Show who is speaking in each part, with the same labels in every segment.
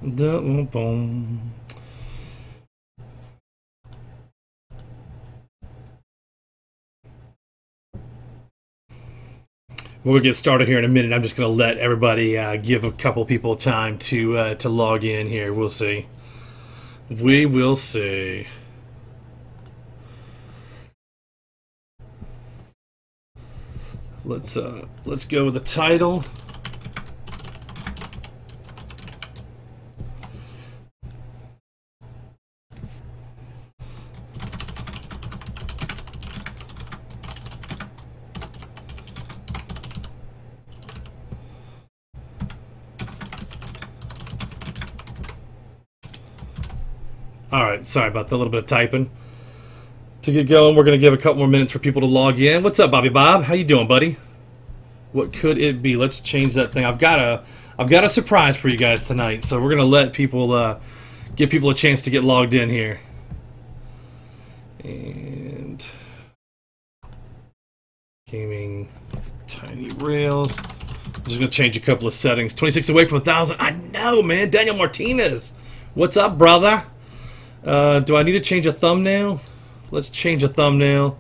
Speaker 1: Boom. We'll get started here in a minute. I'm just going to let everybody give a couple people time to log in here. We'll see. We will see. Let's go with the title. Alright, sorry about the little bit of typing. To get going, we're going to give a couple more minutes for people to log in. What's up, Bobby Bob? How you doing, buddy? What could it be? Let's change that thing. I've got a surprise for you guys tonight, so we're going to let people give people a chance to get logged in here. And gaming Tiny Rails. I'm just going to change a couple of settings. 26 away from 1,000. I know, man. Daniel Martinez. What's up, brother? Do I need to change a thumbnail? Let's change a thumbnail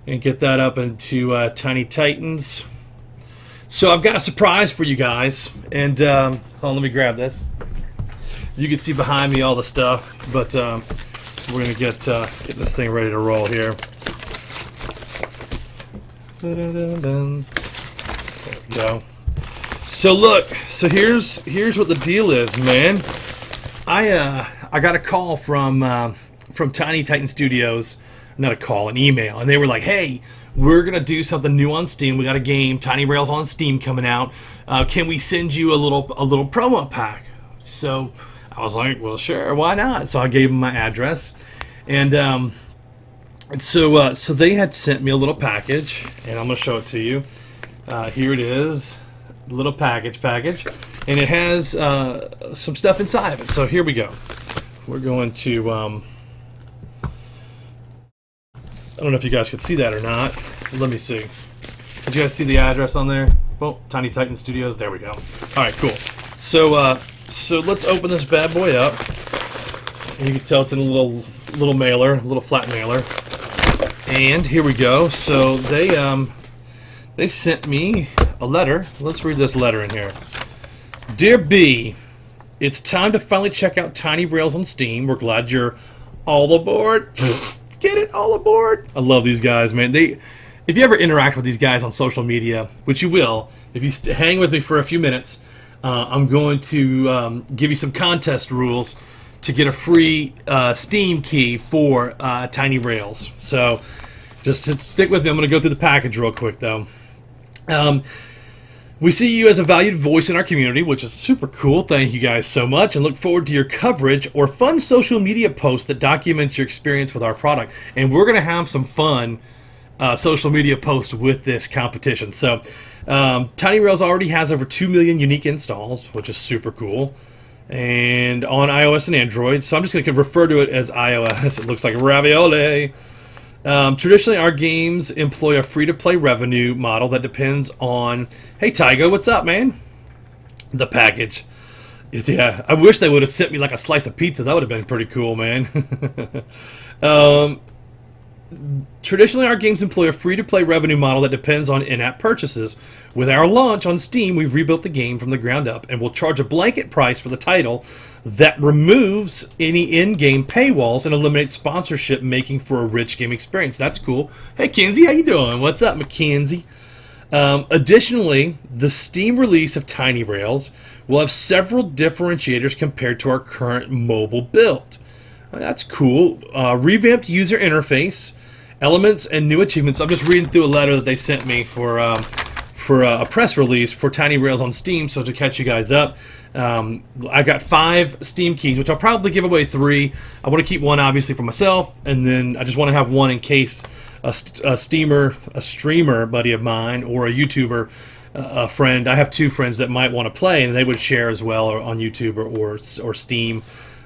Speaker 1: and get that up into Tiny Titans. So I've got a surprise for you guys. And hold on, let me grab this. You can see behind me all the stuff, but we're gonna get this thing ready to roll here. There we go. So look, so here's what the deal is, man. I got a call from Tiny Titan Studios, not a call, an email, and they were like, "Hey, we're gonna do something new on Steam. We got a game, Tiny Rails on Steam coming out. Can we send you a little promo pack?" So I was like, "Well, sure, why not?" So I gave them my address, and so they had sent me a little package, and I'm gonna show it to you. Here it is, little package, and it has some stuff inside of it. So here we go. We're going to, I don't know if you guys could see that or not. Let me see. Did you guys see the address on there? Well, Tiny Titan Studios, there we go. Alright, cool. So, so let's open this bad boy up. And you can tell it's in a little mailer, a little flat mailer. And here we go. So they sent me a letter. Let's read this letter in here. Dear B, it's time to finally check out Tiny Rails on Steam. We're glad you're all aboard. Get it, all aboard. I love these guys, man. If you ever interact with these guys on social media, which you will, if you hang with me for a few minutes, I'm going to give you some contest rules to get a free Steam key for Tiny Rails. So just stick with me. I'm going to go through the package real quick, though. We see you as a valued voice in our community, which is super cool. Thank you guys so much, and look forward to your coverage or fun social media posts that documents your experience with our product. And we're going to have some fun social media posts with this competition. So Tiny Rails already has over 2 million unique installs, which is super cool, and on iOS and Android. So I'm just going to refer to it as iOS. It looks like ravioli. Traditionally, our games employ a free-to-play revenue model that depends on... Hey, Tygo, what's up, man? The package. Yeah, I wish they would have sent me like a slice of pizza. That would have been pretty cool, man. Traditionally, our games employ a free-to-play revenue model that depends on in-app purchases. With our launch on Steam, we've rebuilt the game from the ground up, and we'll charge a blanket price for the title that removes any in-game paywalls and eliminates sponsorship, making for a rich game experience. That's cool. Hey, Kenzie, how you doing? What's up, Mackenzie? Additionally, the Steam release of Tiny Rails will have several differentiators compared to our current mobile build. That's cool. Revamped user interface, elements, and new achievements. I'm just reading through a letter that they sent me for a press release for Tiny Rails on Steam. So to catch you guys up, I've got 5 Steam keys, which I'll probably give away 3. I want to keep one obviously for myself, and then I just want to have one in case a streamer buddy of mine or a YouTuber a friend. I have 2 friends that might want to play, and they would share as well on YouTube or Steam.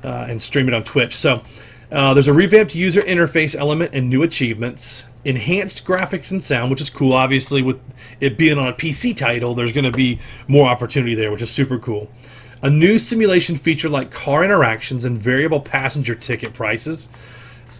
Speaker 1: And stream it on Twitch. So there's a revamped user interface element and new achievements, enhanced graphics and sound, which is cool. Obviously, with it being on a PC title, there's going to be more opportunity there, which is super cool. a new simulation feature like car interactions and variable passenger ticket prices.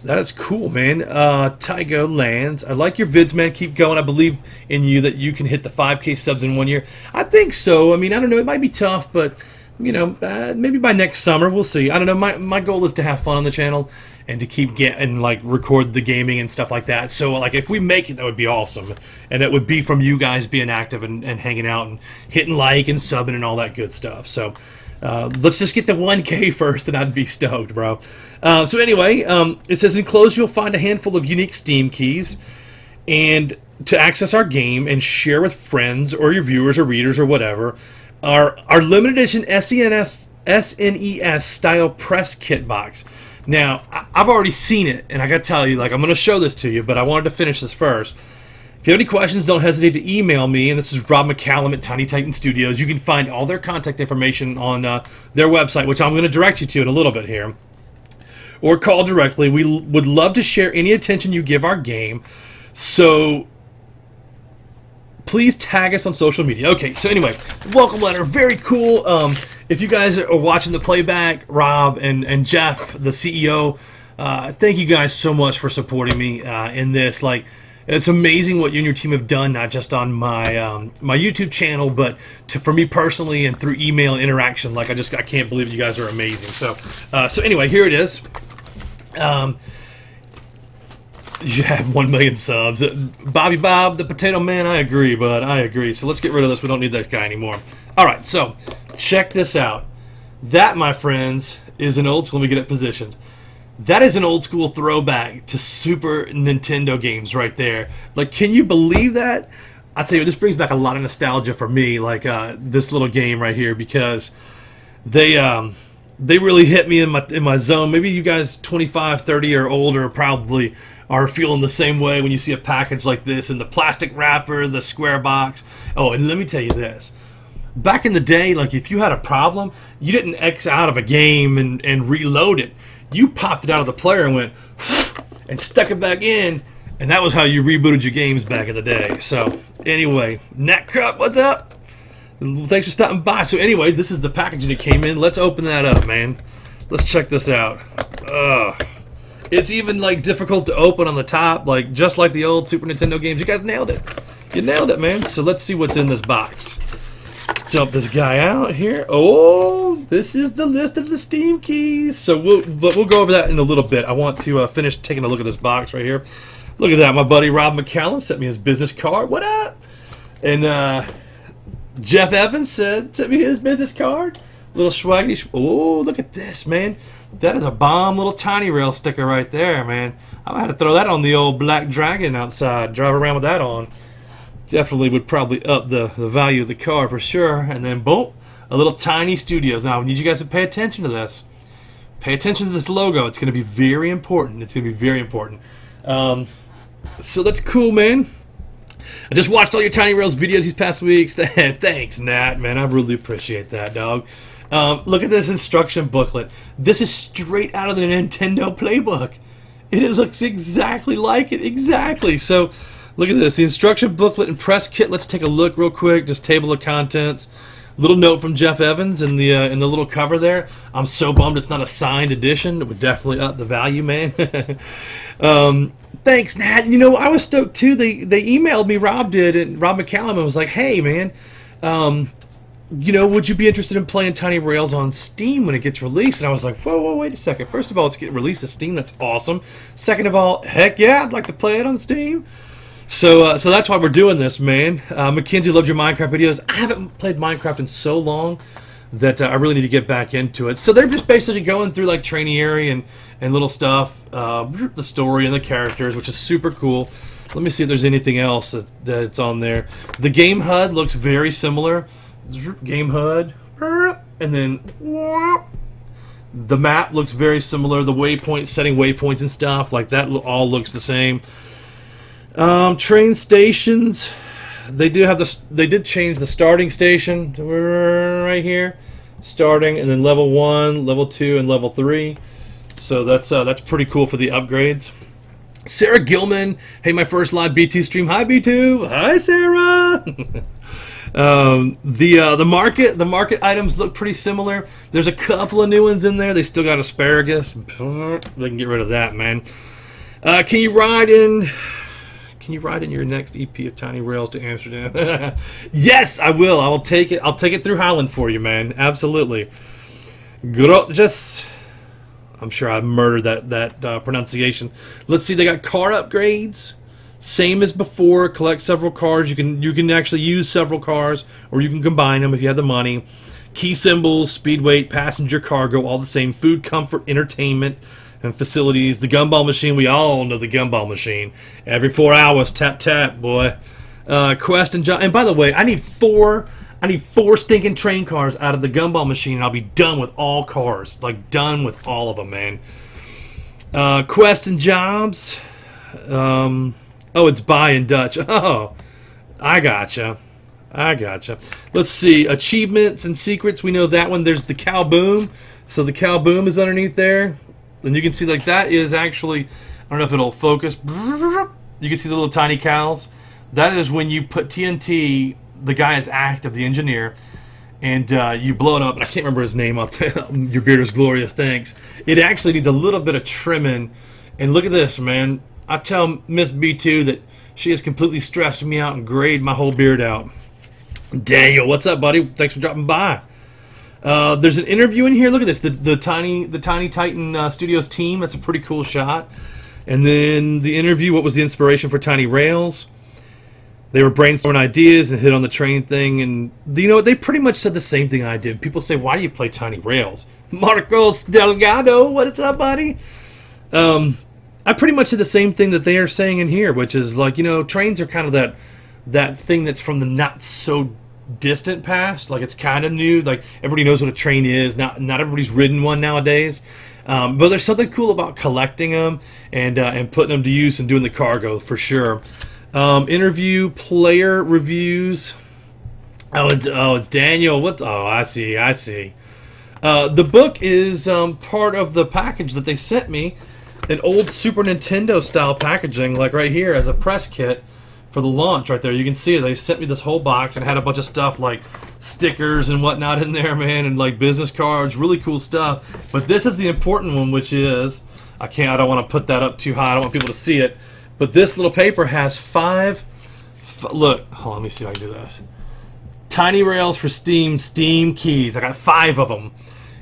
Speaker 1: That is cool, man. Tygo Lands. I like your vids, man. Keep going. I believe in you that you can hit the 5K subs in 1 year. I think so. I mean, I don't know. It might be tough, but, you know, maybe by next summer. We'll see. I don't know. My goal is to have fun on the channel and to keep getting, like, record the gaming and stuff like that. So, like, if we make it, that would be awesome. And it would be from you guys being active and hanging out and hitting like and subbing and all that good stuff. So, let's just get to 1K first, and I'd be stoked, bro. So anyway, it says enclosed you'll find a handful of unique Steam keys, and to access our game and share with friends or your viewers or readers or whatever, our limited edition SNES style press kit box. Now, I've already seen it, and I gotta tell you, like, I'm gonna show this to you, but I wanted to finish this first. If you have any questions, don't hesitate to email me, and this is Rob McCallum at Tiny Titan Studios. You can find all their contact information on their website, which I'm going to direct you to in a little bit here, or call directly. We would love to share any attention you give our game, so please tag us on social media. Okay, so anyway, welcome letter, very cool. If you guys are watching the playback, Rob and Jeff, the CEO, thank you guys so much for supporting me in this. Like, it's amazing what you and your team have done, not just on my my YouTube channel, but for me personally and through email and interaction. Like, I can't believe you guys are amazing. So anyway, here it is. You have 1 million subs. Bobby Bob, the Potato Man, I agree, bud. I agree. So let's get rid of this. We don't need that guy anymore. All right, so check this out. That, my friends, is an old school. Let me get it positioned. That is an old school throwback to Super Nintendo games right there. Like, can you believe that? I tell you, this brings back a lot of nostalgia for me, like this little game right here, because they really hit me in my zone. Maybe you guys 25, 30 or older probably are feeling the same way when you see a package like this in the plastic wrapper, the square box. Oh, and let me tell you this. Back in the day, like, if you had a problem, you didn't X out of a game and reload it. You popped it out of the player and went and stuck it back in, and that was how you rebooted your games back in the day. So anyway, Natcup, what's up? Thanks for stopping by. So anyway, this is the packaging that came in. Let's open that up, man. Let's check this out. It's even, like, difficult to open on the top, like, just like the old Super Nintendo games. You guys nailed it. You nailed it, man. So let's see what's in this box. Let's dump this guy out here. Oh, this is the list of the Steam keys. So we'll go over that in a little bit. I want to finish taking a look at this box right here. Look at that. My buddy Rob McCallum sent me his business card. What up? And Jeff Evans sent me his business card. Little swaggy. Oh, look at this, man. That is a bomb little Tiny Rail sticker right there, man. I'm going to have to throw that on the old Black Dragon outside. Drive around with that on. Definitely would probably up the value of the car for sure. And then, boom, a little Tiny Studios. Now, I need you guys to pay attention to this. Pay attention to this logo. It's going to be very important. It's going to be very important. So that's cool, man. I just watched all your Tiny Rails videos these past weeks. Thanks, Nat, man. I really appreciate that, dog. Look at this instruction booklet. This is straight out of the Nintendo playbook. It looks exactly like it. Exactly. So, look at this. The instruction booklet and press kit. Let's take a look real quick. Just table of contents. Little note from Jeff Evans in the little cover there. I'm so bummed it's not a signed edition. It would definitely up the value, man. Thanks, Nat. You know, I was stoked too. They emailed me, Rob did, and Rob McCallum, and was like, hey, man, you know, would you be interested in playing Tiny Rails on Steam when it gets released? And I was like, whoa, wait a second. First of all, it's getting released to Steam. That's awesome. Second of all, heck yeah, I'd like to play it on Steam. So that's why we're doing this, man. Mackenzie loved your Minecraft videos. I haven't played Minecraft in so long that I really need to get back into it. So they're just basically going through, like, trainee area and little stuff, the story and the characters, which is super cool. Let me see if there's anything else that's on there. The game HUD looks very similar. Game HUD, and then the map looks very similar. The waypoint, setting waypoints and stuff like that, all looks the same. Train stations, they did change the starting station right here, starting, and then level 1, level 2, and level 3. So that's pretty cool for the upgrades. Sarah Gilman, hey, my first live B2 stream. Hi, B2. Hi, Sarah. The market items look pretty similar. There's a couple of new ones in there. They still got asparagus. They can get rid of that, man. Can you ride in your next EP of Tiny Rails to Amsterdam? Yes, I will. I will take it. I'll take it through Holland for you, man. Absolutely. I'm sure I murdered that pronunciation. Let's see. They got car upgrades. Same as before. Collect several cars. You can actually use several cars, or you can combine them if you have the money. Key symbols, speed, weight, passenger, cargo, all the same. Food, comfort, entertainment, and facilities. The gumball machine. We all know the gumball machine. Every 4 hours, tap tap, boy. Quest and job. And by the way, I need four stinking train cars out of the gumball machine, and I'll be done with all cars. Like, done with all of them, man. Quest and jobs. Oh, it's buy in Dutch. Oh, I gotcha. Let's see. Achievements and secrets. We know that one. There's the cow boom. So the cow boom is underneath there. And you can see, like, that is actually, I don't know if it'll focus. You can see the little tiny cows. That is when you put TNT, the guy is active, the engineer, and you blow it up. And I can't remember his name. I'll tell you. Your beard is glorious. Thanks. It actually needs a little bit of trimming. And look at this, man. I tell Miss B2 that she has completely stressed me out and grayed my whole beard out. Daniel, what's up, buddy? Thanks for dropping by. There's an interview in here. Look at this. The Tiny Titan Studios team. That's a pretty cool shot. And then the interview. What was the inspiration for Tiny Rails? They were brainstorming ideas and hit on the train thing. And you know what? They pretty much said the same thing I did. People say, "Why do you play Tiny Rails?" Marcos Delgado, what's up, buddy? I pretty much said the same thing that they are saying in here, which is like, you know, trains are kind of that thing that's from the not so distant past. Like, it's kind of new. Like, everybody knows what a train is. Not everybody's ridden one nowadays. But there's something cool about collecting them and putting them to use and doing the cargo for sure. Interview, player reviews. It's Daniel. What? Oh, I see. The book is part of the package that they sent me. An old Super Nintendo style packaging, like right here, as a press kit for the launch right there. You can see it. They sent me this whole box and had a bunch of stuff like stickers and whatnot in there, man, and like business cards. Really cool stuff. But this is the important one, which is, I don't want to put that up too high. I don't want people to see it. But this little paper has look, hold on, let me see if I can do this. Tiny Rails for Steam keys. I got 5 of them.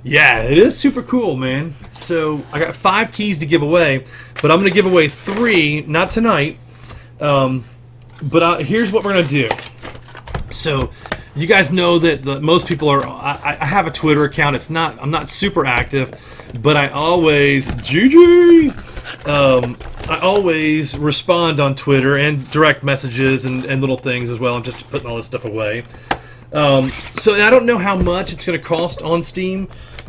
Speaker 1: Yeah, it is super cool, man. So I got 5 keys to give away, but I'm going to give away 3, not tonight. But here's what we're going to do. So you guys know that most people are. I have a Twitter account. I'm not super active, but I always I always respond on Twitter and direct messages and little things as well. I'm just putting all this stuff away. So I don't know how much it's going to cost on Steam.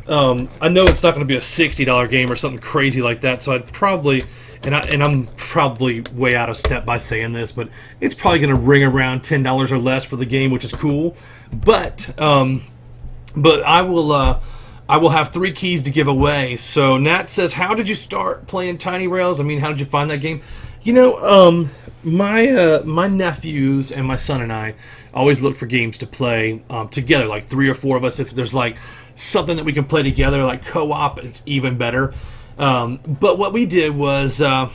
Speaker 1: I know it's not going to be a $60 game or something crazy like that, so I'd probably, and I'm probably way out of step by saying this, but it's probably going to ring around $10 or less for the game, which is cool. But I will have 3 keys to give away. So Nat says, how did you start playing Tiny Rails? I mean, how did you find that game? You know, my nephews and my son and I always look for games to play together, like 3 or 4 of us. If there's like something that we can play together, like co-op, it's even better. But what we did was, by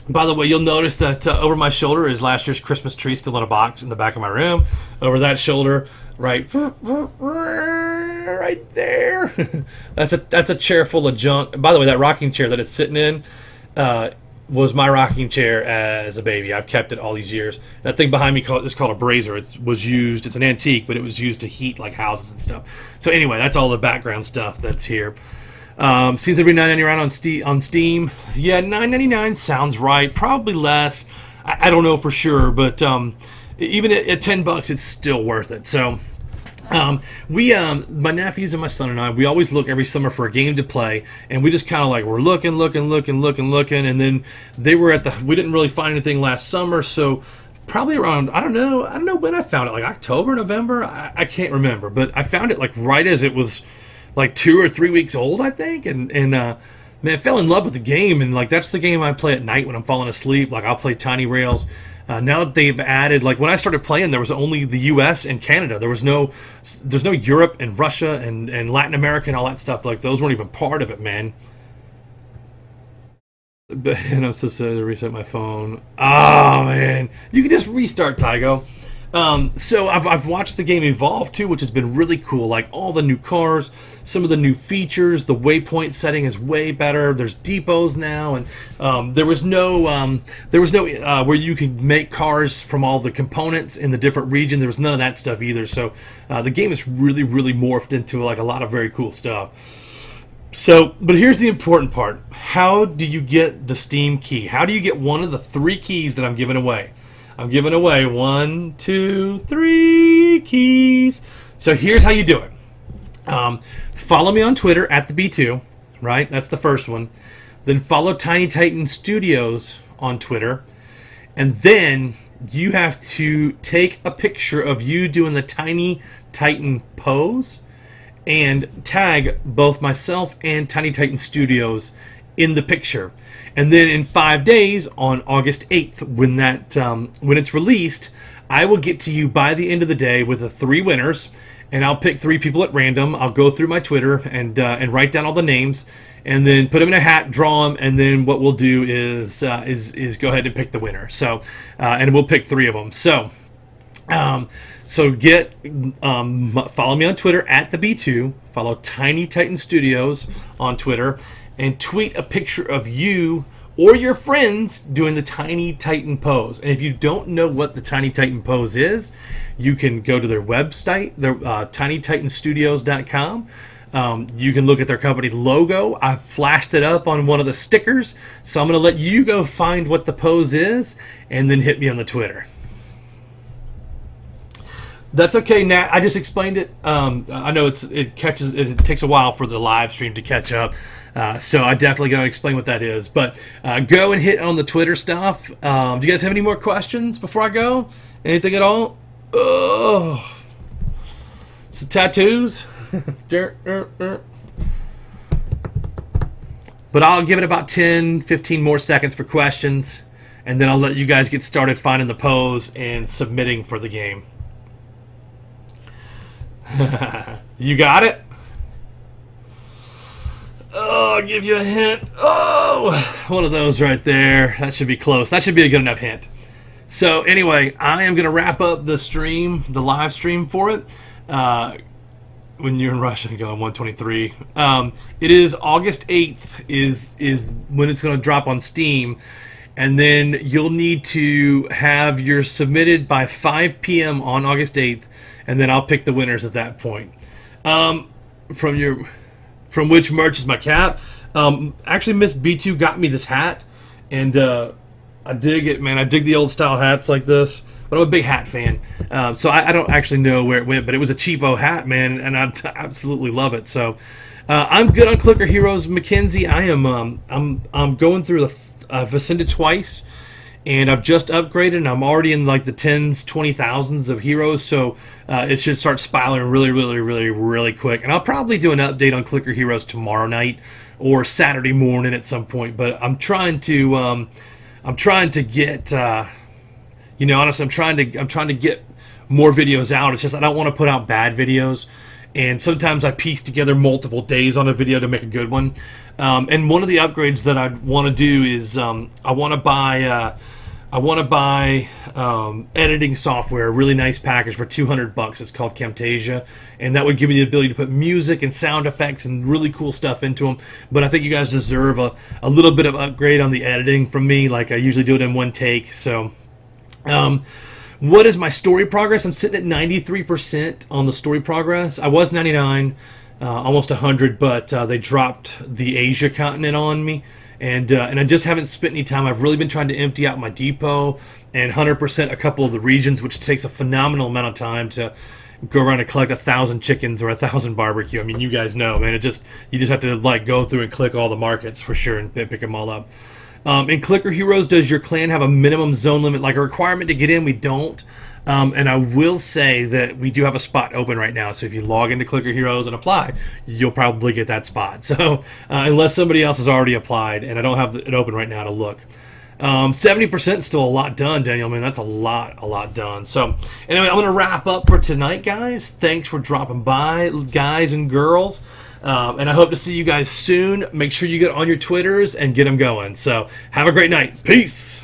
Speaker 1: the way, you'll notice that over my shoulder is last year's Christmas tree still in a box in the back of my room. Over that shoulder, right there, that's a chair full of junk. By the way, that rocking chair that it's sitting in was my rocking chair as a baby. I've kept it all these years. That thing behind me is called a brazier. It was used. It's an antique, but it was used to heat like houses and stuff. So anyway, that's all the background stuff that's here. Seems to be $9.99 on Steam. Yeah, $9.99 sounds right. Probably less. I don't know for sure, but even at $10, it's still worth it. So. My nephews and my son and I, we always look every summer for a game to play, and we just kind of like, we're looking, and then we didn't really find anything last summer, so probably around, I don't know when I found it, like October, November, I can't remember, but I found it like right as it was like 2 or 3 weeks old, I think, and man, I fell in love with the game, and like that's the game I play at night when I'm falling asleep. Like I'll play Tiny Rails. Now that they've added, like when I started playing, there was only the U.S. and Canada. There's no Europe and Russia and Latin America and all that stuff. Like those weren't even part of it, man. But, and I'm supposed to reset my phone. Oh man, you can just restart, Tygo. So I've watched the game evolve too, which has been really cool. Like all the new cars, some of the new features. The waypoint setting is way better. There's depots now, and there was no where you could make cars from all the components in the different region. There was none of that stuff either. So the game is really morphed into like a lot of very cool stuff. So, but here's the important part. How do you get the Steam key? How do you get one of the 3 keys that I'm giving away? I'm giving away 1, 2, 3 keys. So here's how you do it. Follow me on Twitter at the B2, right? That's the first one. Then follow Tiny Titan Studios on Twitter. And then you have to take a picture of you doing the Tiny Titan pose and tag both myself and Tiny Titan Studios in the picture. And then in 5 days, on August 8th, when it's released, I will get to you by the end of the day with the 3 winners, and I'll pick 3 people at random. I'll go through my Twitter and write down all the names, and then put them in a hat, draw them, and then what we'll do is go ahead and pick the winner. So, and we'll pick 3 of them. So. So follow me on Twitter at the B2, follow Tiny Titan Studios on Twitter, and tweet a picture of you or your friends doing the Tiny Titan pose. And if you don't know what the Tiny Titan pose is, you can go to their website, their tinytitanstudios.com. You can look at their company logo. I've flashed it up on one of the stickers, so I'm going to let you go find what the pose is, and then hit me on the Twitter. That's okay, Nat. I just explained it. I know it takes a while for the live stream to catch up, so I definitely got to explain what that is. But go and hit on the Twitter stuff. Do you guys have any more questions before I go? Anything at all? Oh, some tattoos. But I'll give it about 10, 15 more seconds for questions, and then I'll let you guys get started finding the pose and submitting for the game. You got it? Oh, I'll give you a hint. Oh, one of those right there. That should be close. That should be a good enough hint. So anyway, I am going to wrap up the stream, the live stream for it. When you're in Russia, go on 123. It is August 8th is when it's going to drop on Steam. And then you'll need to have yours submitted by 5 p.m. on August 8th. And then I'll pick the winners at that point. From which merch is my cap? Actually, Miss B2 got me this hat, and I dig it, man. I dig the old style hats like this. But I'm a big hat fan, so I don't actually know where it went, but it was a cheapo hat, man, and I absolutely love it. So I'm good on Clicker Heroes, Mackenzie. I'm going through I've ascended twice. And I've just upgraded, and I'm already in like the 10s, 20,000s of heroes, so it should start spiraling really quick. And I'll probably do an update on Clicker Heroes tomorrow night or Saturday morning at some point. But I'm trying to get, honestly, I'm trying to get more videos out. It's just I don't want to put out bad videos, and sometimes I piece together multiple days on a video to make a good one. And one of the upgrades that I want to do is I want to buy editing software, a really nice package for $200. It's called Camtasia, and that would give me the ability to put music and sound effects and really cool stuff into them. But I think you guys deserve a little bit of upgrade on the editing from me. Like I usually do it in one take. So what is my story progress? I'm sitting at 93% on the story progress. I was 99, almost 100, but they dropped the Asia continent on me. And I just haven't spent any time. I've really been trying to empty out my depot and 100% a couple of the regions, which takes a phenomenal amount of time to go around and collect 1,000 chickens or 1,000 barbecue. I mean, you guys know, man. You just have to like go through and click all the markets for sure and pick them all up. In Clicker Heroes, does your clan have a minimum zone limit, like a requirement to get in? We don't. And I will say that we do have a spot open right now, so if you log into Clicker Heroes and apply, you'll probably get that spot. So unless somebody else has already applied, and I don't have it open right now to look. 70% still a lot done, Daniel. Man, that's a lot done. So, anyway, I'm going to wrap up for tonight, guys. Thanks for dropping by, guys and girls. And I hope to see you guys soon. Make sure you get on your Twitters and get them going. So, have a great night. Peace.